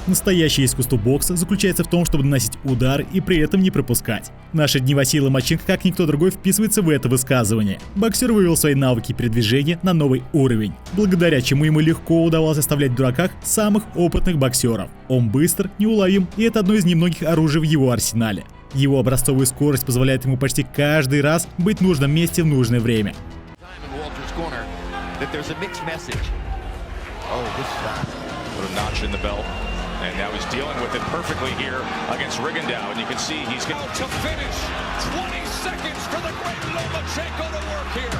Настоящее искусство бокса заключается в том, чтобы наносить удары и при этом не пропускать. В наши дни Василий Ломаченко, как никто другой, вписывается в это высказывание. Боксер вывел свои навыки передвижения на новый уровень, благодаря чему ему легко удавалось оставлять в дураках самых опытных боксеров. Он быстр, неуловим, и это одно из немногих оружий в его арсенале. Его образцовая скорость позволяет ему почти каждый раз быть в нужном месте в нужное время. And now he's dealing with it perfectly here against Rigondeaux, and you can see he's going to finish. 20 seconds for the great Lomachenko to work here.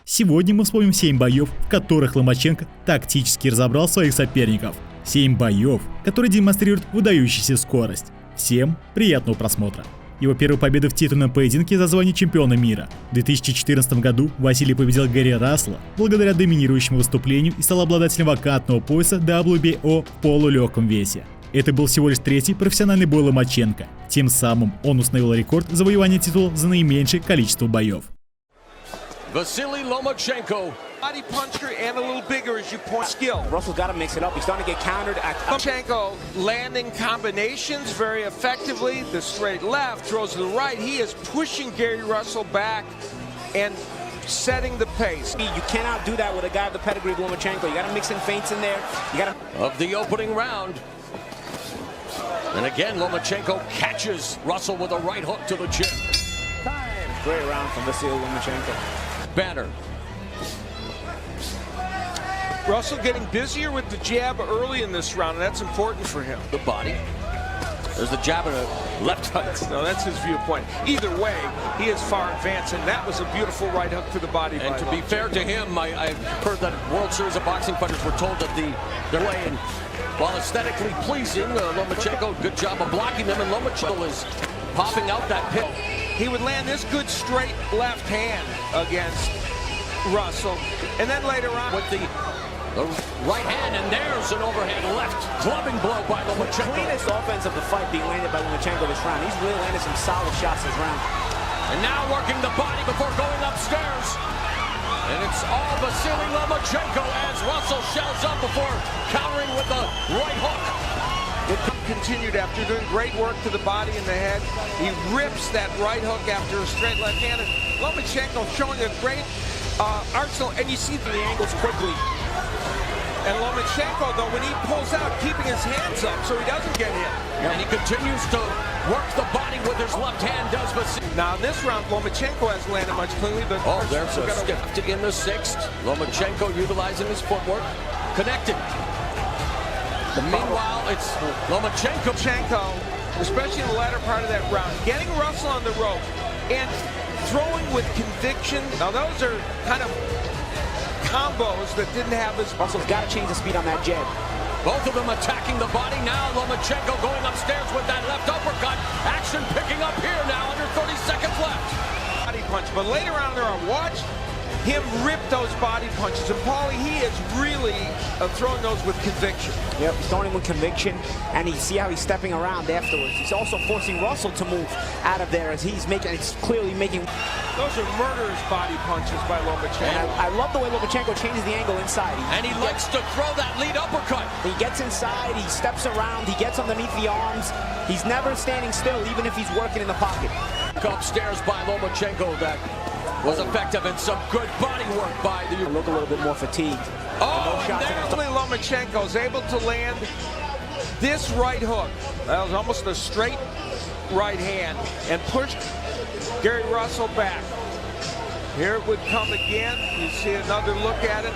Сегодня мы вспомним 7 боев, в которых Ломаченко тактически разобрал своих соперников. 7 боев, которые демонстрируют выдающуюся скорость. Всем приятного просмотра. Его первая победа в титульном поединке за звание чемпиона мира. В 2014 году Василий победил Гарри Рассела благодаря доминирующему выступлению и стал обладателем вакантного пояса WBO в полулегком весе. Это был всего лишь третий профессиональный бой Ломаченко. Тем самым он установил рекорд завоевания титула за наименьшее количество боев. Василий Ломаченко. Body puncher and a little bigger as you point skill. Russell's got to mix it up. He's starting to get countered. Lomachenko landing combinations very effectively. The straight left, throws to the right. He is pushing Gary Russell back and setting the pace. You cannot do that with a guy of the pedigree of Lomachenko. You got to mix in feints in there. You got to... Of the opening round. And again, Lomachenko catches Russell with a right hook to the chin. Great round from Vasilie Lomachenko. Banner. Russell getting busier with the jab early in this round, and that's important for him. The body. There's the jab and a left hook. No, that's his viewpoint. Either way, he is far advanced, and that was a beautiful right hook to the body. And to be fair to him, I've heard that World Series of Boxing fighters were told that their way, and while aesthetically pleasing, Lomachenko, good job of blocking them, and Lomachenko is popping out that pit. He would land this good straight left hand against Russell, and then later on with the right hand, and there's an overhand left clubbing blow by Lomachenko. The cleanest offense of the fight being landed by Lomachenko this round. He's really landed some solid shots this round. And now working the body before going upstairs. And it's all Vasilie Lomachenko as Russell shells up before countering with the right hook. It continued after doing great work to the body and the head. He rips that right hook after a straight left hand. And Lomachenko showing a great arsenal, and you see the angles quickly. And Lomachenko, though, when he pulls out, keeping his hands up so he doesn't get hit. And he continues to work the body with his left hand, does Vasilie. Now, in this round, Lomachenko has landed much cleanly, but... Oh, there's a stiff in the sixth. Lomachenko utilizing his footwork. Connected. Meanwhile, it's Lomachenko, especially in the latter part of that round, getting Russell on the rope and throwing with conviction. Now, those are kind of combos that didn't have his... Russell's got to change the speed on that jab. Both of them attacking the body. Now Lomachenko going upstairs with that left uppercut. Action picking up here now, under 30 seconds left. Body punch, but later on there, watch him rip those body punches. And Paulie, he is really throwing those with conviction. Yep, he's throwing them with conviction, and you see how he's stepping around afterwards. He's also forcing Russell to move out of there as he's making, it's clearly making... Those are murderous body punches by Lomachenko. And I love the way Lomachenko changes the angle inside. And he likes to throw that lead uppercut. He gets inside, he steps around, he gets underneath the arms. He's never standing still, even if he's working in the pocket. Upstairs by Lomachenko, that was effective, and some good body work by the... Look a little bit more fatigued. Oh, no and Lomachenko is able to land this right hook. That was almost a straight right hand and pushed Gary Russell back. Here it would come again. You see another look at it,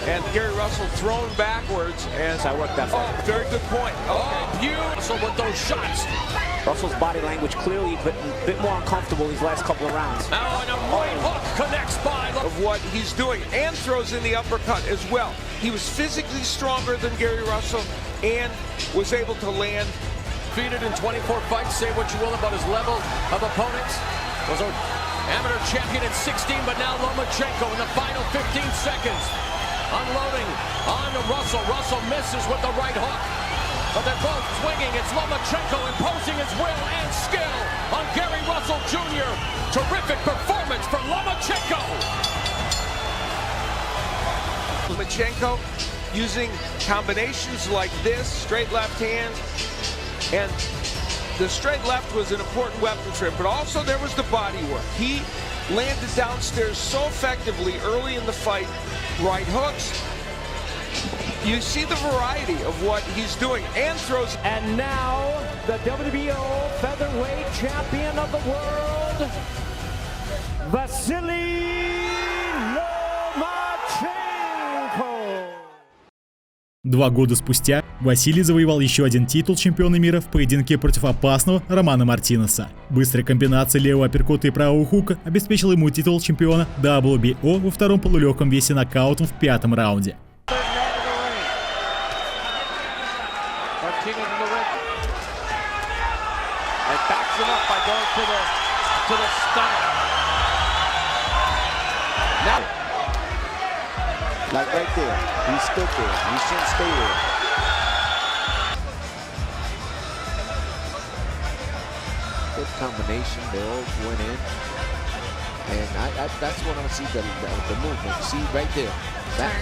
and Gary Russell thrown backwards. And I worked that far. Oh, very good point. Okay. Beautiful with those shots. Russell's body language clearly a bit more uncomfortable these last couple of rounds. Now and a right hook connects by... Of what he's doing, and throws in the uppercut as well. He was physically stronger than Gary Russell and was able to land. Defeated in 24 fights, say what you will about his level of opponents. Was an amateur champion at 16, but now Lomachenko in the final 15 seconds. Unloading on to Russell. Russell misses with the right hook. But they're both swinging. It's Lomachenko imposing his will and skill on Gary Russell Jr. Terrific performance for Lomachenko. Lomachenko using combinations like this, straight left hand, and the straight left was an important weapon for him, but also there was the body work. He landed downstairs so effectively early in the fight, right hooks. You see the variety of what he's doing, and throws. And now, the WBO featherweight champion of the world, Василий Ломаченко. 2 года спустя Василий завоевал еще один титул чемпиона мира в поединке против опасного Романа Мартинеса. Быстрая комбинация левого апперкота и правого хука обеспечила ему титул чемпиона WBO во втором полулегком весе нокаутом в 5-м раунде. Like right there, he stood there. He shouldn't stay there. Good combination. They all went in, and that's what I see the movement. See right there. Back.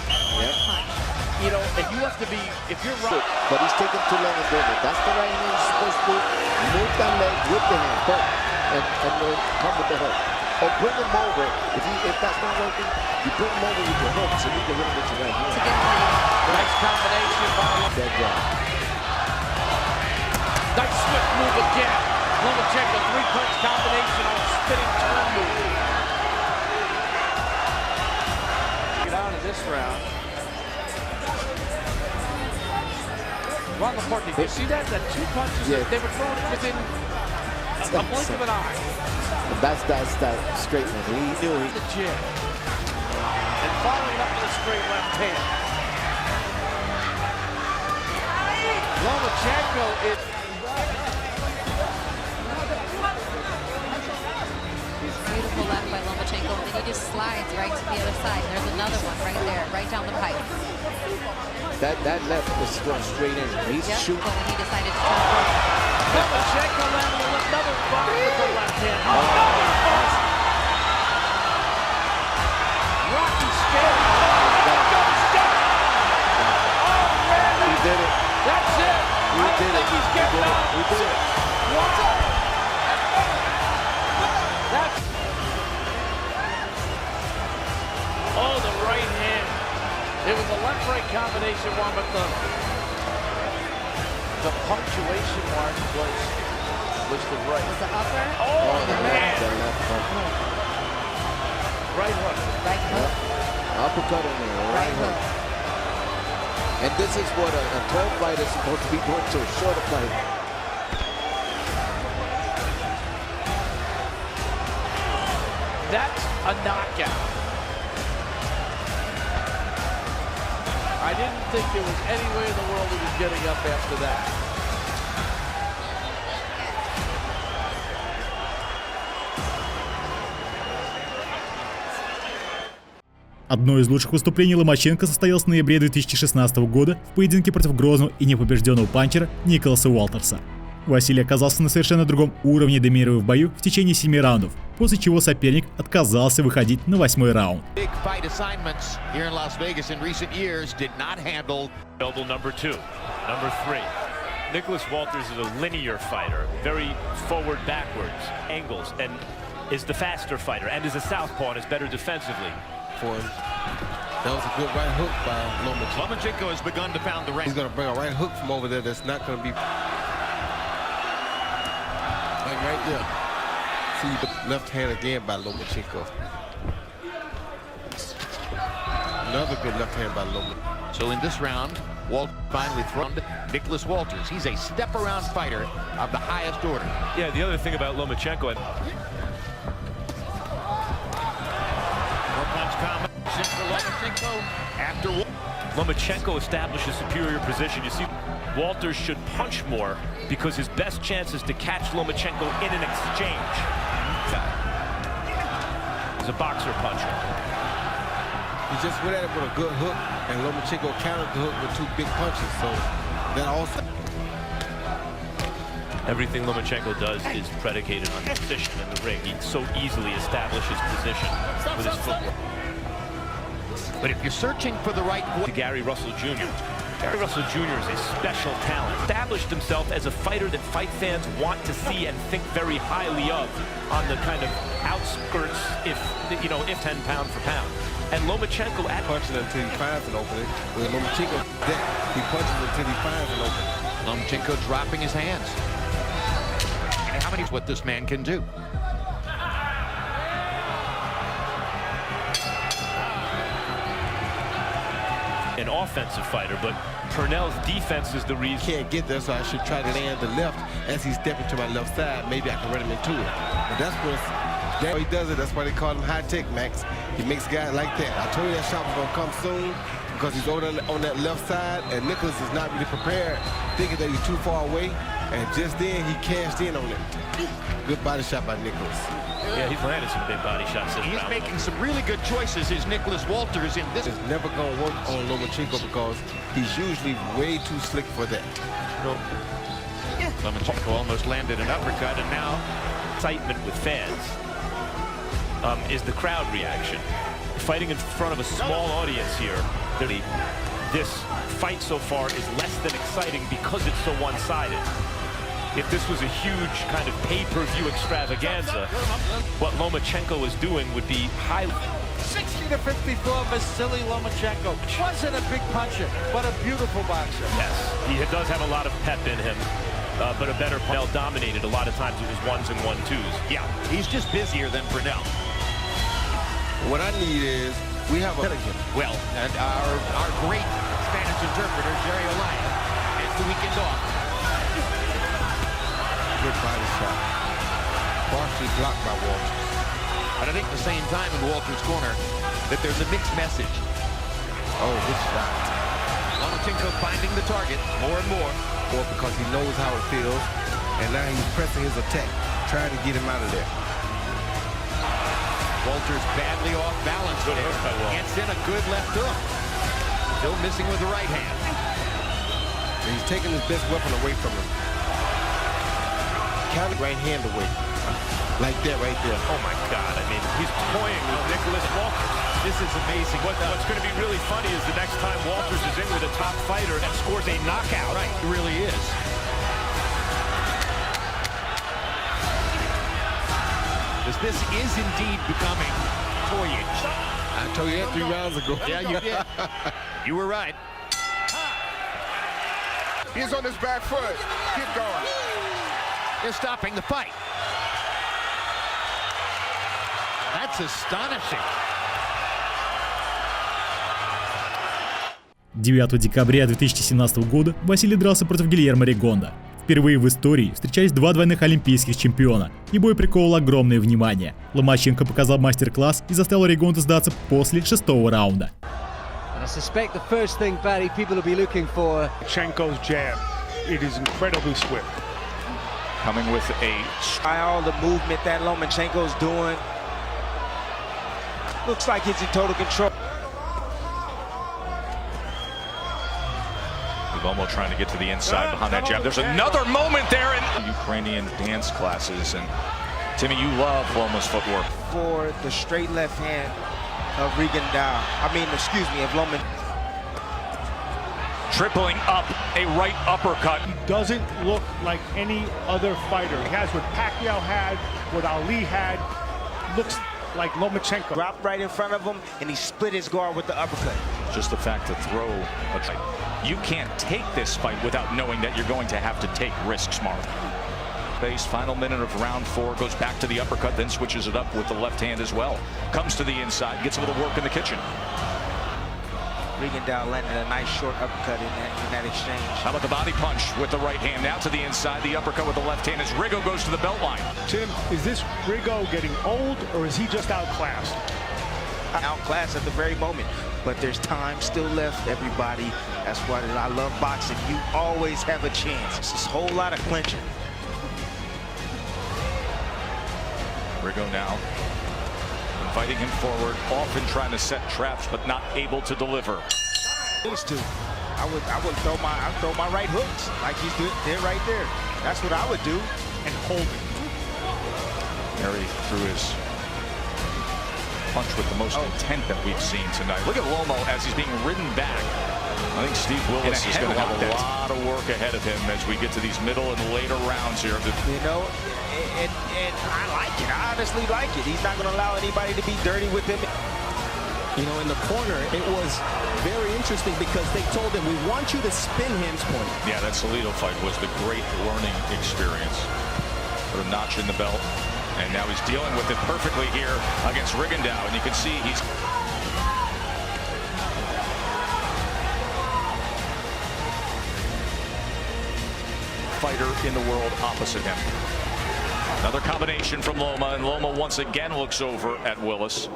Yep. You know, if you have to be, if you're right, but he's taking too long and doing it. That's the right hand. He's supposed to move that leg with the hand, hook, and then come with the hook. Or bring him over. If that's not working, you bring him over with your hook so you can hit him with your right hand. nice combination by Dead job. nice swift move again. Lomachenko, 3-punch combination on a spinning turn move. Get out of this round. Ron Laporte, did you see that? That 2 punches, yeah. They were throwing it within a blink of an eye. That's that straight man. He knew he. The jab. And following up with a straight left hand. Lomachenko is. Beautiful left by Lomachenko, and then he just slides right to the other side. There's another one right there, right down the pipe. That left was going straight in. He's shooting. But when he decided to turn right. Lomachenko landed another block with the left hand. Rocky scary. He did it. That's it. He did it. He's getting out. He did it. That's. Oh, the right hand. It was a left-right combination one, but the punctuation mark was the right. Was the upper? Oh, The man. left hook. Right hook. Right hook. Uppercut in there. Right hook. And this is what a tall fighter is supposed to be doing to a shorter fighter. That's a knockout. I didn't think there was any way in the world he was getting up after that. Одно из лучших выступлений Ломаченко состоялось в ноябре 2016 года в поединке против грозного и непобежденного панчера Николаса Уолтерса. Василий оказался на совершенно другом уровне, доминируя в бою в течение 7 раундов, после чего соперник отказался выходить на 8-й раунд. Nicholas Walters is a linear fighter, very forward, backwards, angles, and is the faster fighter, and is a southpaw and is better defensively. For him. That was a good right hook by Lomachenko. Lomachenko has begun to pound the rank. He's going to bring a right hook from over there that's not going to be... Like right there. See the left hand again by Lomachenko. Another good left hand by Lomachenko. So in this round, Walt finally thrown Nicholas Walters. He's a step-around fighter of the highest order. Yeah, the other thing about Lomachenko, After Lomachenko establishes superior position. You see, Walters should punch more because his best chance is to catch Lomachenko in an exchange. He's a boxer puncher. He just went at it with a good hook, and Lomachenko countered the hook with 2 big punches. So that also. Everything Lomachenko does is predicated on position in the ring. He so easily establishes position with his footwork. But if you're searching for the right voice, Gary Russell Jr. Gary Russell Jr. is a special talent. Established himself as a fighter that fight fans want to see and think very highly of on the kind of outskirts, if 10 pound for pound. And Lomachenko at punching until he finds an opening. With Lomachenko, he punches until he finds an opening. Lomachenko dropping his hands. And how many what this man can do? An offensive fighter, but Purnell's defense is the reason. Can't get there, so I should try to land the left as he's stepping to my left side. Maybe I can run him into it. But that's how he does it. That's why they call him high tech, Max. He makes guys like that. I told you that shot was gonna come soon because he's over on that left side, and Nicholas is not really prepared, thinking that he's too far away. And just then he cashed in on it. Good body shot by Nicholas. Yeah, he's landed some big body shots. He's making some really good choices, is Nicholas Walters in this. It's never going to work on Lomachenko because he's usually way too slick for that. Lomachenko almost landed an uppercut, and now excitement with fans is the crowd reaction. Fighting in front of a small audience here, this fight so far is less than exciting because it's so one-sided. If this was a huge kind of pay-per-view extravaganza, what Lomachenko is doing would be high. 60-54, Vasilie Lomachenko wasn't a big puncher, but a beautiful boxer. Yes, he does have a lot of pep in him, but a better Purnell dominated. A lot of times it was 1s and 1-2s. Yeah, he's just busier than Purnell. What I need is, we have a... Well, and our great Spanish interpreter, Jerry Olaya, is the weekend off. Good body shot. Partially blocked by Walters. But I think at the same time in Walters' corner that there's a mixed message. Oh, good shot. Lomachenko finding the target more and more. Or because he knows how it feels, and now he's pressing his attack, trying to get him out of there. Walters badly off balance. Good hook by Walters. Gets in a good left hook. Still missing with the right hand. And he's taking his best weapon away from him. Counter right hand away. Like that right there. Oh my God, I mean, he's toying with Nicholas Walters. This is amazing. What's going to be really funny is the next time Walters is in with a top fighter and scores a knockout. Right, it really is. This is indeed becoming toyage. I told you that 3 rounds ago. Yeah, you did. You were right. He's on his back foot. Keep going. They're stopping the fight. That's astonishing. 9 декабря 2017 года Василий дрался против Гильермо Ригонда. Впервые в истории встречались два двойных олимпийских чемпиона, и бой приковал огромное внимание. Ломаченко показал мастер-класс и заставил Ригонда сдаться после 6-го раунда. I suspect the first thing, Barry, people will be looking for. Lomachenko's jab. It is incredibly swift. Coming with All the movement that Lomachenko's doing. Looks like he's in total control. Lomo trying to get to the inside behind that jab. There's another moment there in Ukrainian dance classes. And Timmy, you love Lomo's footwork. For the straight left hand of of Loma. Tripling up a right uppercut. He doesn't look like any other fighter. He has what Pacquiao had, what Ali had. Looks like Lomachenko. Dropped right in front of him, and he split his guard with the uppercut. Just the fact to throw a fight. You can't take this fight without knowing that you're going to have to take risks, Mark. Base, final minute of round 4, goes back to the uppercut, then switches it up with the left hand as well. Comes to the inside, gets a little work in the kitchen. Rigondeaux landed a nice short uppercut in that exchange. How about the body punch with the right hand? Now to the inside, the uppercut with the left hand as Rigo goes to the belt line. Tim, is this Rigo getting old, or is he just outclassed? Outclassed at the very moment, but there's time still left, everybody. That's why I love boxing. You always have a chance. It's just a whole lot of clinching. Rigo now inviting him forward, often trying to set traps, but not able to deliver. These two, I would throw my right hooks like he's doing right there. That's what I would do, and hold it. Mary threw his punch with the most intent that we've seen tonight. Look at Lomo as he's being ridden back. I think Steve Willis is going to have a lot of work ahead of him as we get to these middle and later rounds here. You know, and I like it. I honestly like it. He's not going to allow anybody to be dirty with him. You know, in the corner, it was very interesting because they told him, we want you to spin Ham's point. Yeah, that Salido fight was the great learning experience. Put a notch in the belt, and now he's dealing with it perfectly here against Rigondeaux, and you can see he's... fighter in the world opposite him. Another combination from Loma, and Loma once again looks over at Willis.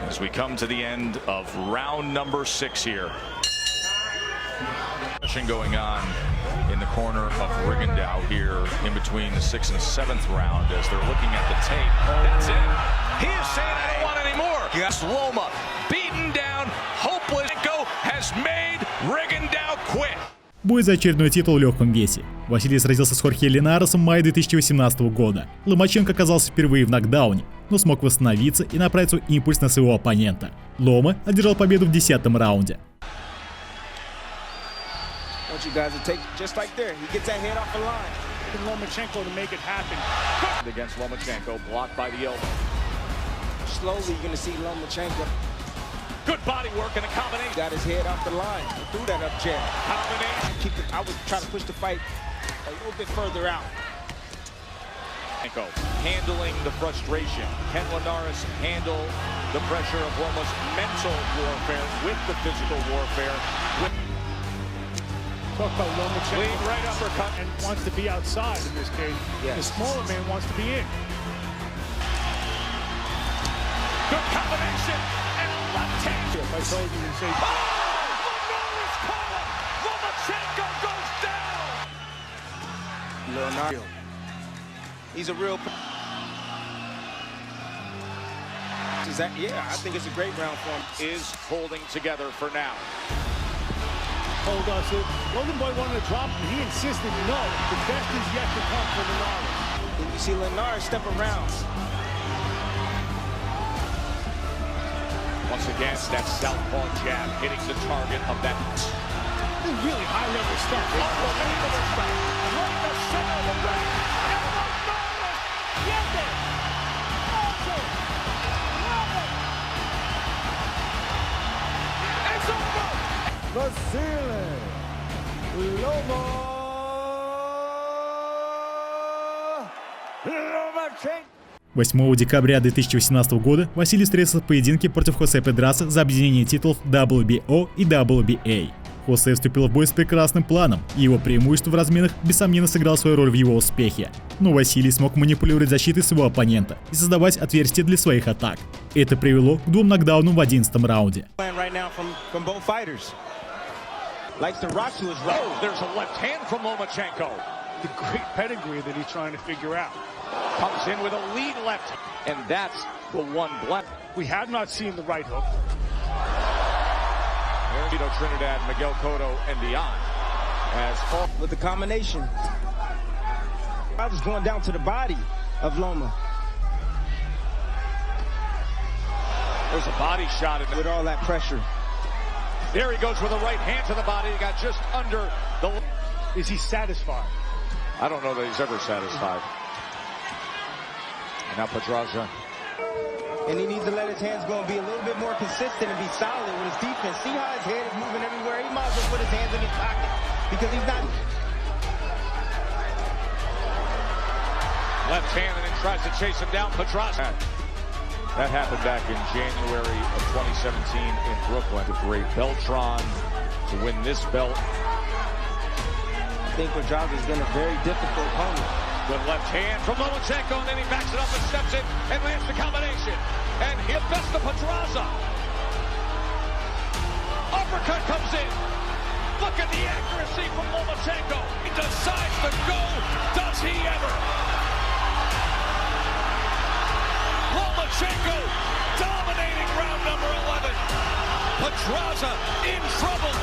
As we come to the end of round number 6 here. Going on in the corner of Rigondeaux here in between the 6th and 7th round as they're looking at the tape. That's it. He is saying, I don't want any more. Yes, Loma beaten down, hopeless. Has made Rigondeaux quit. Бой за очередной титул в легком весе. Василий сразился с Хорхе Линаресом в мае 2018 года. Ломаченко оказался впервые в нокдауне, но смог восстановиться и направить свой импульс на своего оппонента. Лома одержал победу в 10-м раунде. Good body work and a combination. Got his head off the line. He threw that up jab. Combination. I was trying to push the fight a little bit further out. Handling the frustration. Can Linares handle the pressure of Loma's mental warfare with the physical warfare? Talk about Lomachenko. Lead right uppercut. And wants to be outside in this case. Yes. The smaller man wants to be in. Good combination. Left hand. If I told you to say, Linares caught him. Lomachenko goes down. Leonardo. He's a real. Yeah, I think it's a great round for him. Is holding together for now. Told us it. Golden Boy wanted to drop him. He insisted no. The best is yet to come for Linares. And you see Linares step around. Once again, that southpaw jab hitting the target of that. Really high-level stuff. Unbelievable stuff. Right in the center of the ring. It's over. Василий Ломаченко. 8 декабря 2018 года Василий встретился в поединке против Хосе Педраса за объединение титулов WBO и WBA. Хосе вступил в бой с прекрасным планом, и его преимущество в разменах бессомненно сыграло свою роль в его успехе. Но Василий смог манипулировать защитой своего оппонента и создавать отверстия для своих атак. Это привело к 2 нокдаунам в 11-м раунде. The great pedigree that he's trying to figure out. Comes in with a lead left, and that's the one blunt. We have not seen the right hook. Vito Trinidad, Miguel Cotto, and beyond. As with the combination, I was going down to the body of Loma. There's a body shot in with all that pressure. There he goes with a right hand to the body. He got just under the. Is he satisfied? I don't know that he's ever satisfied. And now Pedraza. And he needs to let his hands go and be a little bit more consistent and be solid with his defense. See how his head is moving everywhere? He might as well put his hands in his pocket because he's not. Left hand and then tries to chase him down. Pedraza. That happened back in January of 2017 in Brooklyn. The great Beltron to win this belt. I think Pedraza's been a very difficult opponent. Good left hand from Lomachenko, and then he backs it up and steps in and lands the combination. And he bests the Pedraza. Uppercut comes in. Look at the accuracy from Lomachenko. He decides to go. Does he ever? Lomachenko dominating round number 11. Pedraza in trouble.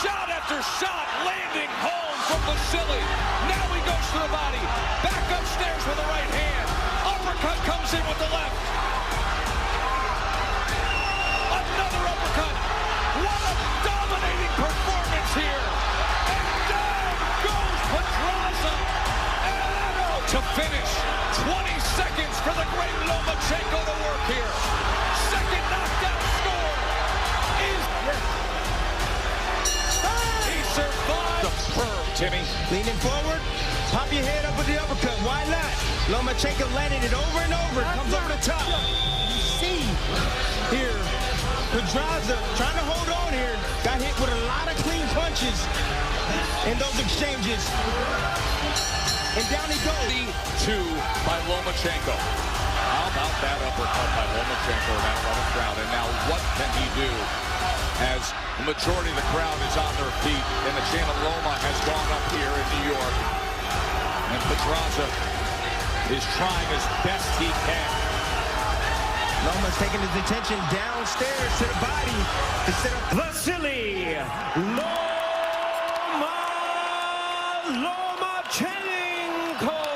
Shot after shot landing home from Vasily. Now he goes to the body. Back upstairs with the right hand. Uppercut comes with the left. Another uppercut. What a dominating performance here. And down goes Pedraza. And to finish. 20 seconds for the great Lomachenko to work here. Second knockdown score is... He survived. Superb, Timmy. Leaning forward, pop your head up with the uppercut. Why not? Lomachenko landed it over and over. Comes over the top. You see here, Pedraza trying to hold on here. Got hit with a lot of clean punches in those exchanges. And down he goes. 2 by Lomachenko. How about that uppercut by Lomachenko in that front of crowd? And now what can he do as the majority of the crowd is on their feet and the chant of Loma has gone up here in New York. And Pedraza is trying as best he can. Loma's taking his attention downstairs to the body to set up Василий Ломаченко.